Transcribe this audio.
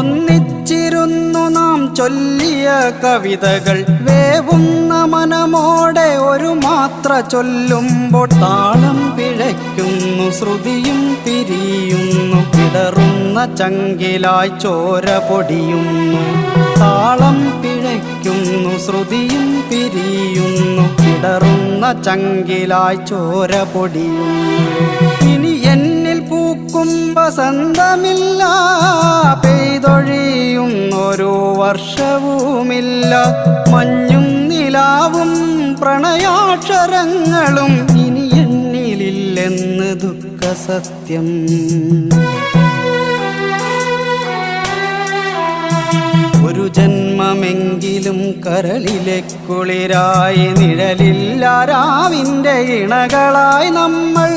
ഒന്നിച്ചിരുന്നു നാം ചൊല്ലിയ കവിതകൾ വേവുന്ന മനമോടെ ഒരു മാത്ര ചൊല്ലുമ്പോൾ താളം പിഴയ്ക്കുന്നു, ശ്രുതിയും തിരിയുന്നു, പിടറുന്ന ചങ്കിലായി ചോര പൊടിയുന്നു. താളം പിഴയ്ക്കുന്നു, ശ്രുതിയും തിരിയുന്നു, പിടറുന്ന ചങ്കിലായി ചോര പൊടിയുന്നു. ഇനി എന്നിൽ പൂക്കും വസന്തമില്ല, പെയ്തൊഴിയുന്നൊരു വർഷവുമില്ല. മഞ്ഞും നിലാവും പ്രണയാക്ഷരങ്ങളും ഇനി എന്നിലില്ലെന്ന് ദുഃഖസത്യം. ഒരു ജന്മമെങ്കിലും കരളിലെ കുളിരായി, നിഴലില്ല രാവിൻ്റെ ഇണകളായി നമ്മൾ.